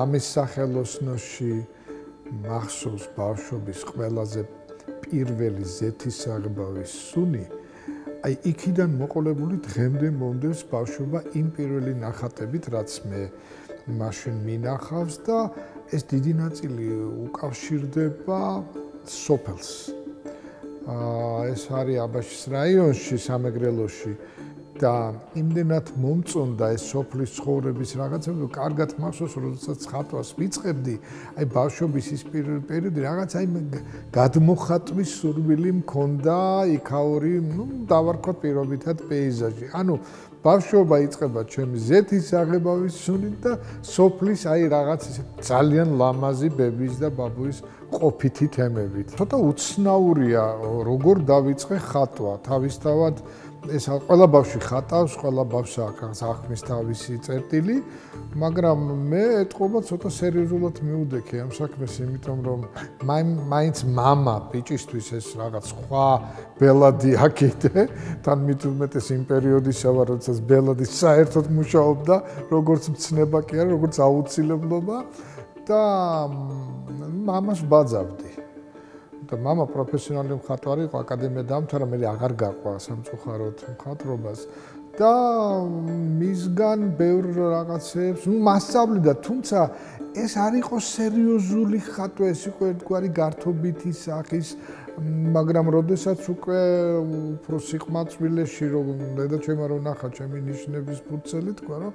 მამის სახელოსნოში მახსოვს ბავშვობის ყველაზე პირველი ზეთისაღებავის სუნი, აი იქიდან მოყოლებული დღემდე მომდევს ბავშვობა იმ პირველი ნახატებით, რაც მე მაშინ მინახავს და ეს დიდი ნაწილი უკავშირდება სოფელს. ეს არის აბაშის რაიონში, სამეგრელოში და იმდენად მომწონდა ეს სოფლის ცხოვრების რაღაცები, კარგად მახსოვს, როდესაც ხატვას ვიწყებდი, აი ბავშვობის ის პერიოდი რაღაც აი გადმოხატვის სურვილი მქონდა, იქაური, დავარქვათ პირობითად პეიზაჟი. ანუ ბავშვობა იწყება ჩემი ზეთის აღებავის სუნით და სოფლის აი რაღაც ძალიან ლამაზი ბების და ბაბუის ყოფითი თემებით. ცოტა უცნაურია, როგორ დავიწყე ხატვა, თავისთავად ეს ყველა ბავშვი ხატავს, ყველა ბავშვს აქვს ახმის თავისი წერტილი, მაგრამ მე ეთყობა ცოტა სერიოზულად მიუდექე ამ საქმეს, იმიტომ რომ მაინც მამა ბიჭისთვის ეს რაღაც სხვა ბელადი აქიდე, თან მით უმეტეს იმ პერიოდისა ვარ, როდესაც ბელადი საერთოდ მუშაობდა, როგორც მცნება კი არა, როგორც აუცილებლობა და მამას ვბაძავდი. და მამა პროფესიონალი მხატვარი იყო, აკადემია დაამთავრა, მე აღარ გაყვა სამწუხაროდ მხატვრობას და მისგან ბევრ რაღაცებს მასწავლიდა, თუმცა ეს არ იყო სერიოზული ხატვა, ეს იყო ერთგვარი გართობითი სახის, მაგრამ როდესაც უკვე უფრო სიყმაწვილეში რომ დედაჩემმა რო ნახა ჩემი ნიშნების ფურცელი, თქვა რომ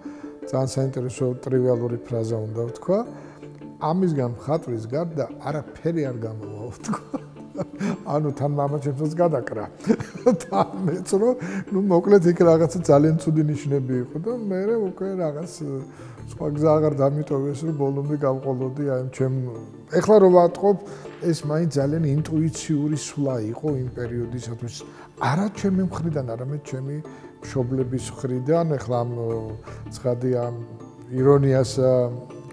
ძალიან საინტერესო ტრივიალური ფრაზა უნდა ვთქვა. ამისგან ხატვის გარდა არაფერი არ გამოვა, თქვა. ანუ თან მამა ჩემსაც გადაკრა. და მეც რომ ნუ მოკლედ იქ რაღაცა ძალიან ცუდი ნიშნები იყო და მე უკვე რაღაც სხვა გზა აღარ დამიტოვეს რომ ბოლომდე გავყოლოდი აი ჩემ ეხლა რომ ვატყობ ეს მაინც ძალიან ინტუიციური სვლა იყო იმ პერიოდისათვის არა ჩემი მხრიდან არამედ ჩემი მშობლების მხრიდან ეხლა ამ ცხადი ამ ირონიას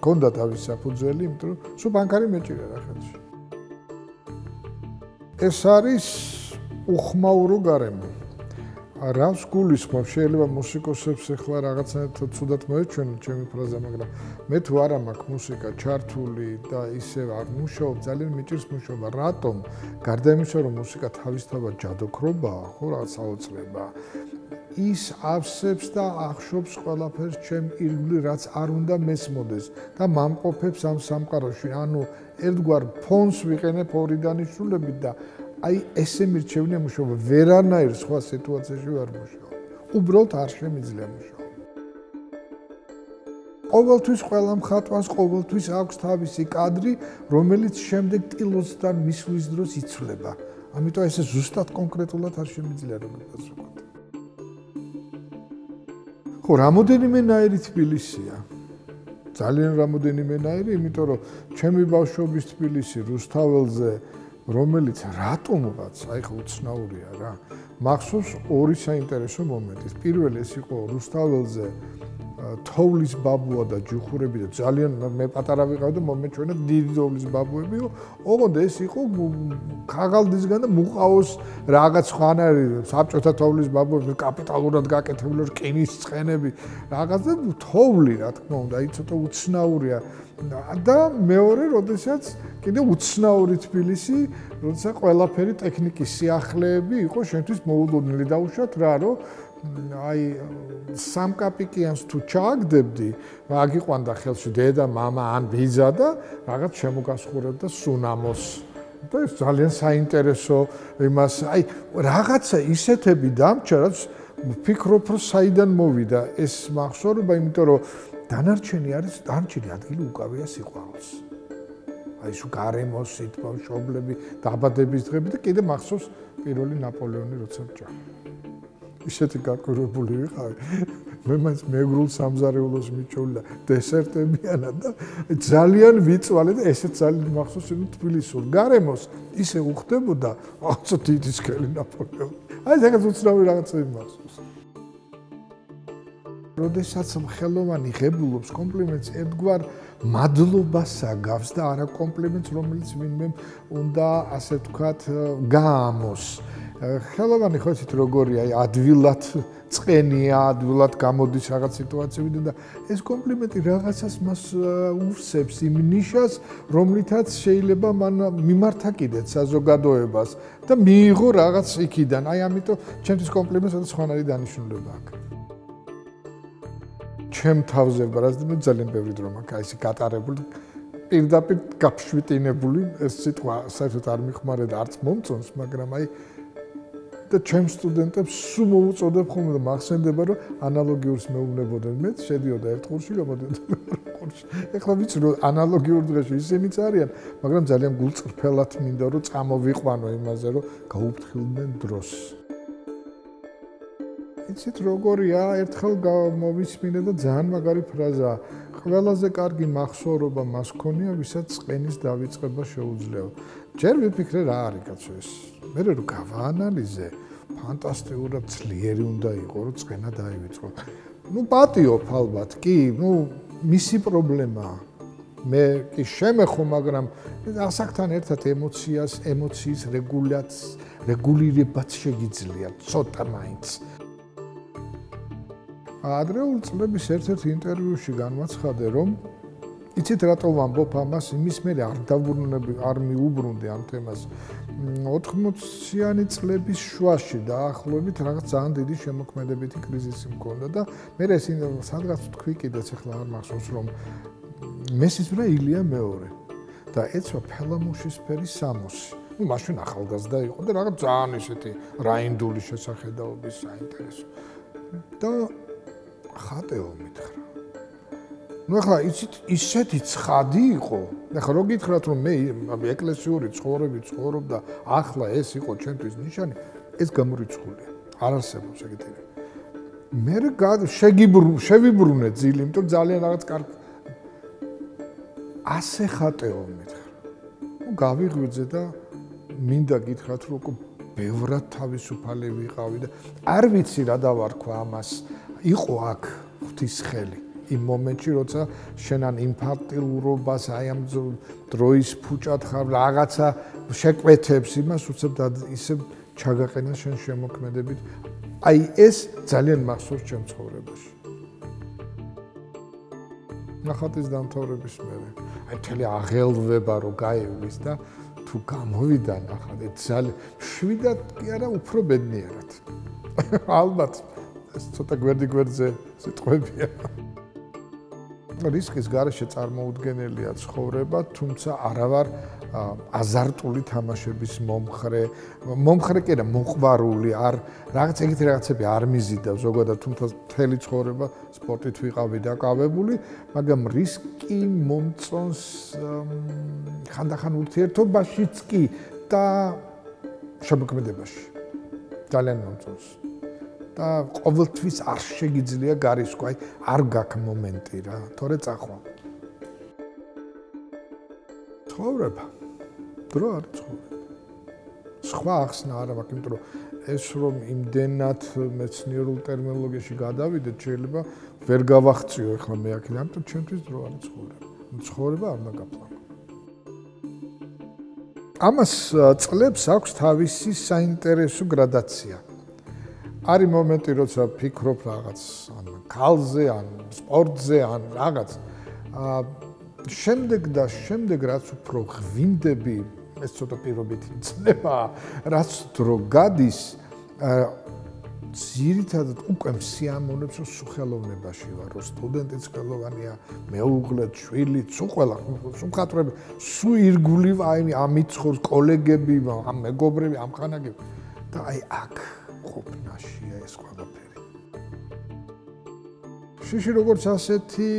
გონდა თავის საფუძველი იმიტომ რომ სულ ბანკარი მეჭირა რა ხელში ეს არის უხმაურო გარემო. რას გულისხმობ, შეიძლება მუსიკოსებს ახლა რაღაცნაირად ცუდად მოეჩვენოთ ჩემი ფრაზა, მაგრამ მე თუ არა მაქვს მუსიკა ჩართული და ისევ არ მუშაობ, ძალიან მიჭირს მუშაობა. რატომ? გარდა იმისა, რომ მუსიკა თავისთავად ჯადოქრობაა, ხო, რაღაც საოცრება. ის ავსებს და ახშობს ყველაფერს ჩემ ირგვლივ, რაც არ უნდა მესმოდეს და მამყოფებს ამ სამყაროში. ანუ ერთგვარ ფონს ვიყენებ ორი დანიშნულებით და აი ესე მირჩევნია მუშაობა, ვერანაირ სხვა სიტუაციაში ვერ მუშაობ. უბრალოდ არ შემიძლია მუშაობა. ყოველთვის ყველა მხატვარს ყოველთვის აქვს თავისი კადრი, რომელიც შემდეგ ტილოსთან მისვლის დროს იცვლება. ამიტომ ესე ზუსტად კონკრეტულად არ შემიძლია როგორ პასუხობ. ხო, რამოდენიმენაირი თბილისია. ძალიან რამოდენიმენაირი, იმიტომ რომ ჩემი ბავშვობის თბილისი რუსთაველზე რომელიც რატომღაც, აი ხო უცნაურია რა. მახსოვს ორი საინტერესო მომენტი. პირველი ეს იყო რუსთაველზე თოვლის ბაბუა და ჯუხურები და ძალიან მე პატარა ვიყავ და მომეჩვენა დიდი თოვლის ბაბუები. ოღონდ ეს იყო ქაღალდისგან და მუყაოს რაღაც ხვანარი საბჭოთა თოვლის ბაბუები კაპიტალურად გაკეთებული რკინის ცხენები რაღაც და თოვლი რა თქმა უნდა, აი ცოტა უცნაურია. და მეორე, როდესაც კიდე უცნაური თბილისი, როდესაც ყველაფერი ტექნიკის სიახლეები იყო შენთვის მოულოდნელი დაუშვათ რა, რომ აი სამკაპიკიანს თუ ჩააგდებდი, აგიყვანდა ხელში დედა, მამა ან ბიძა და რაღაც შემოგასხურებდა სუნამოს. და ეს ძალიან საინტერესო იმას, აი რაღაცა ისეთები დამჭა, რაც ვფიქრობ, რომ საიდან მოვიდა ეს მახსოვრება, იმიტომ რომ დანარჩენი ადგილი უკავია სიყვარულს. აი ეს გარემოს სიტყვა, მშობლები, დაბადების დღეები და კიდე მახსოვს პირველი ნაპოლეონი როცა ჭა. ისეთი გაკვირვებული ვიყავი. მე მაინც მეგრულ სამზარეულოს მიჩვეულ და დესერტებიანა და ძალიან ვიწვალე და ესეც ძალიან მახსოვს იმ თბილისურ გარემოს ისე უხდებოდა, რაღაცა დიდი სკელი ნაპოლეონი. აი ეს უცნაური რაღაცები მახსოვს. როდესაც ხელოვანი ღებულობს კომპლიმენტს ერთგვარ მადლობას აგავს და არა კომპლიმენტს, რომელიც ვინმე უნდა ასე ვთქვათ გაამოს. ხელოვანი ხო იცით როგორია, აი ადვილად წყენია, ადვილად გამოდის რაღაც სიტუაციებიდან და ეს კომპლიმენტი რაღაცას მას უსწრებს იმ ნიშას, რომლითაც შეიძლება მან მიმართა კიდეც საზოგადოებას და მიიღო რაღაც იქიდან. აი ამიტომ ჩემთვის კომპლიმენტს და სხვანაირი დანიშნულება აქვს. ჩემ თავზე ბრაზდები ძალიან ბევრი დრო მაქვს, აი ეს გატარებული პირდაპირ გაფშვიტინებული ეს სიტყვა საერთოდ არ მიხმარე და არც მომწონს, მაგრამ აი და ჩემ სტუდენტებს სულ მოუწოდებ ხოლმე და მახსენდება რომ ანალოგიურს მეუბნებოდნენ მეც შედიოდა ერთ ყურში გამოდიოდა მეორე ყურში. ეხლა ვიცი რომ ანალოგიურ დღეში ისინიც არიან, მაგრამ ძალიან გულწრფელად მინდა რომ წამოვიყვანო იმაზე რომ გაუფრთხილდნენ დროს. იცით როგორია, ერთხელ მომისმინე და ძალიან მაგარი ფრაზაა. ყველაზე კარგი მახსოვრობა მას ჰქონია, ვისაც წყენის დავიწყება შეუძლია. ჯერ ვიფიქრე რა არის კაცო ეს. მე რომ გავაანალიზე, ფანტასტიკურად ძლიერი უნდა იყო, რომ წყენა დაივიწყო. ნუ პატიოფ ალბათ, კი, ნუ მისი პრობლემაა. მე კი შემეხო, მაგრამ ასაკთან ერთად ემოციის რეგულირებაც შეგიძლია, ცოტა მაინც. ადრეული წლების ერთ-ერთ ინტერვიუში განვაცხადე, რომ იცით რატო ვამბობ ამას, იმის მერე არ მიუბრუნდი ამ თემას. 80-იანი წლების შუაში დაახლოებით რაღაც ძალიან დიდი შემოქმედებითი კრიზისი მქონდა და მე ეს სადღაც თქვი კიდეც ახლა არ მახსოვს რომ მესისბრა ილია მეორე და ეცვა ფელამუშისფერი სამოსი. ნუ მაშინ ახალგაზრდა იყო და რაღაც ძალიან ისეთი რაინდული შესახედაობის საინტერესო. და ხატეო მითხრა. ნუ ახლა იცით ისეთი ცხადი იყო. ახლა რო გითხრათ რომ მე ეკლესიური ცხოვრები ცხოვრობ და ახლა ეს იყო ჩემთვის ნიშანი, ეს გამორიცხულია. არ არსებობს ეგეთი. მე შევიბრუნე ძილი, იმიტომ ძალიან რაღაც კარგი ასე ხატეო მითხრა. ნუ გავიღვიძე და მინდა გითხრათ რომ ბევრად თავისუფალი ვიყავი და არ ვიცი რა დავარქვა ამას. იყო აქ ღვთის ხელი იმ მომენტში, როცა შენ ან ინფანტილურობას, აი ამ დროის ფუჭად ხარ, რაღაცა შეკვეთებს იმას, უცებ და ისე ჩაგაყენა შენ შემოქმედებით. აი ეს ძალიან მახსოვს ჩემ ცხოვრებაში. ნახატის დამთავრების მერე, აი მთელი აღელვება რო გაივლის და თუ გამოვიდა ნახატი, ძალიან შვიდად კი არა, უფრო ბედნიერად. ალბათ ეს ცოტა გვერდზე სიტყვებია. რისკის გარეშე წარმოუდგენელია ცხოვრება, თუმცა არავარ აზარტული თამაშების მომხრე კი არა, მოყვარული, არ რაღაც ეგეთი რაღაცები არ მიზიდა ზოგადად, თუმცა მთელი ცხოვრება სპორტით ვიყავი დაკავებული, მაგრამ რისკი მომწონს ხანდახან ურთიერთობაშიც კი და შემოქმედებაში. ძალიან მომწონს. და ყოველთვის არ შეგიძლია გარისკვა, აი არ გაქვს მომენტი რა, თორე წახვალ. ცხოვრება. დრო არ ცხოვრება. სხვა ახსნა არა მაქვს, იმიტომ რომ ეს რომ იმდენად მეცნიერულ ტერმინოლოგიაში გადავიდეთ, შეიძლება ვერ გავახციო ახლა მე აქ, ამიტომ ჩემთვის დრო არ ცხოვრება. ცხოვრება არ დაგაპლანო. ამას წლებს აქვს თავისი საინტერესო გრადაცია. არის მომენტი, როცა ფიქრობ რაღაც ან ქალზე, ან სპორტზე, ან რაღაც. შემდეგ რაც უფრო ღვინდები, ეს ცოტა პირობითი ცნებაა, რაც დრო გადის, ძირითადად უკვე მსიამოვნებს, რომ სუხელოვნებაში ვარ, რომ სტუდენტიც ხელოვანია, მეუღლე, შვილი, სულ ყველა, სულ მხატვრები, სულ ირგული ამით ცხოვრობს, კოლეგები, ამ მეგობრები, ამ ხანაგები და აი აქ ყოფნაშია ეს ყველაფერი. შიში როგორც ასეთი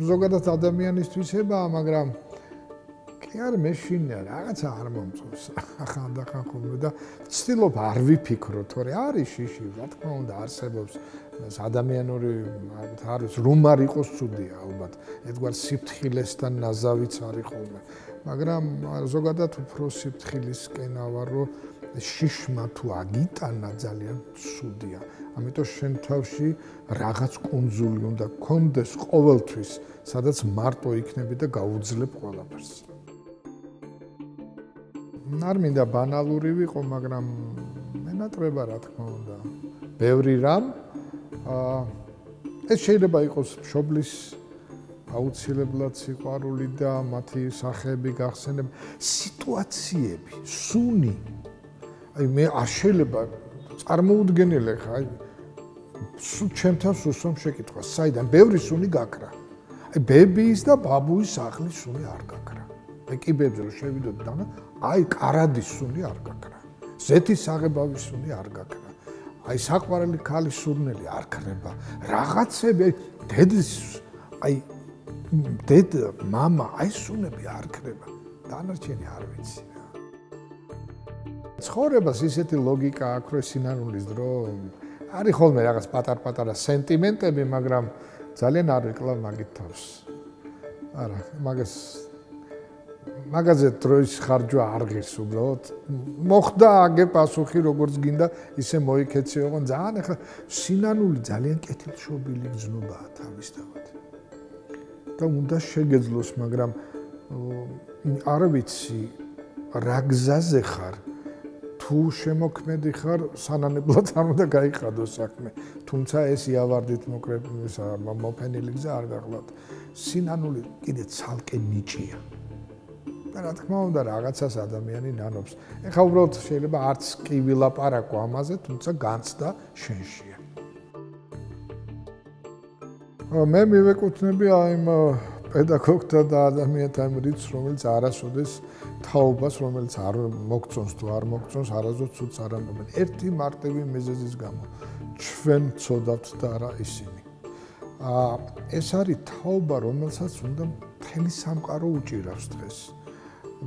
ზოგადად ადამიანისთვისებაა, მაგრამ კი არ მეშინია, რაღაცა არ მომწონს ახანდახან ხოლმე და ვცდილობ არ ვიფიქრო, თორე არის შიში, რა თქმა უნდა არსებობს ადამიანური, არის რომ არ იყოს ცუდია ალბათ, ერთგვარ სიფთხილესთან ნაზავიც არის ხოლმე, მაგრამ ზოგადად უფრო სიფთხილისკენ ავარ, რომ შიშმა თუ აგიტანა ძალიან ცუდია. ამიტომ შენ თავში რაღაც კუნძული უნდა გქონდეს ყოველთვის, სადაც მარტო იქნები და გაუძლებ ყველაფერს. არ მინდა ბანალური ვიყო, მაგრამ მე ენატრება რა თქმა უნდა. ბევრი რამ ეს შეიძლება იყოს მშობლის აუცილებლად სიყვარული და მათი სახეები გახსენება, სიტუაციები, სუნი. აი მე არ შეიძლება წარმოუდგენელი ხა, აი ჩემთან სუსომ შეკითხვა, საიდან ბევრი სუნი გაქრა. აი ბებიის და ბაბუის სახლის სუნი არ გაქრა. აი კიბებზე რომ შევიდოთ და აი კარადის სუნი არ გაქრა. ზეთის საღებავის სუნი არ გაქრა. აი საყვარელი ქალის სურნელი არ ქრება. რაღაცები დედის აი დედა, მამა, აი სუნები არ ქრება. დანარჩენი არ ვიცი რა. ცხოვრებას ისეთი ლოგიკა აქვს, რომ სინანულის დრო არის ხოლმე რაღაც პატარ-პატარა სენტიმენტები, მაგრამ ძალიან არ ვიკლავ მაგით თავს. არა, მაგაზე დროის ხარჯვა არ ღირს უბრალოდ. მოხდა აგე პასუხი როგორც გინდა, ისე მოიქეციო, ძალიან ახლა სინანული ძალიან კეთილშობილი გზნობაა თავისთავად. და უნდა შეგეძლოს, მაგრამ არ ვიცი რა გზაზე ხარ, თუ შემოქმედი ხარ, სანანებლად არ უნდა გაიხადოს საქმე. თუმცა ეს იავარდით მოფენილი გზა არ გახლავთ. სინანული კიდე ცალკე ნიჭია. და რა თქმა უნდა, რაღაცას ადამიანი ნანობს. ეხლა უბრალოდ შეიძლება არც კი ვილაპარაკო ამაზე, თუმცა განცდა შენშია. მე მივეკუთვნები აიმ პედაგოგთა და ადამიანთა იმ რიცხვს, რომელიც არასოდეს თაობას, რომელიც არ მოგწონს თუ არ მოგწონს, არასოდეს ცუდს არ ამბობენ. ერთი მარტივი მიზეზის გამო ჩვენ ცოდავთ და არა ისინი. ეს არის თაობა, რომელსაც უნდა მთელი სამყარო უჭირავს დღეს.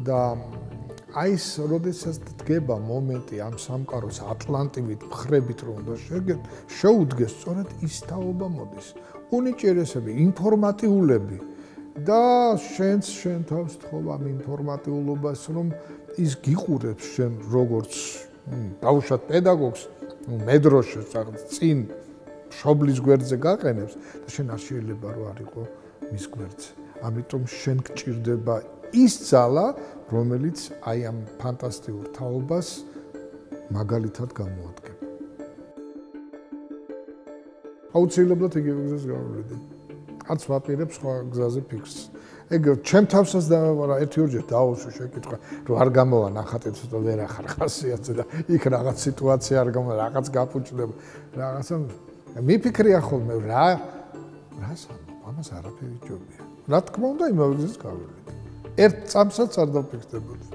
და აი ეს როდესაც დგება მომენტი ამ სამყაროს ატლანტივით მხრებით რომ უნდა შეუდგეს, სწორედ ის თაობა მოდის. უნიჭიერესები, ინფორმატიულები და შენ თავს თხოვ ამ ინფორმატიულობას, რომ ის გიყურებს შენ როგორც დაუშვათ პედაგოგს, მე დროშებს წინ მშობლის გვერდზე გაყენებს და შენ არ შეიძლება რომ არ იყო მის გვერდზე. ამიტომ შენ გჭირდება ის ძალა, რომელიც აი ამ ფანტასტიკურ თაობას მაგალითად გამოადგება. აუცილებლად იგივე გზას გავავლედი. არც ვაპირებ სხვა გზაზე ფიქრს. ეგ ჩემ თავსაც და ერთი-ორჯერ დაუსვი შეკითხვა, რომ არ გამოვა ნახატი ცოტა ვერ ახარ ხასიათზე და იქ რაღაც სიტუაცია არ გამოვა, რაღაც გაფუჭდება, რაღაცა მიფიქრია ხოლმე რას ამას არაფერი ჯობია. რა თქმა უნდა, იმავე გზას გავავლედი. ერთ წამსაც არ დავფიქრდებოდი.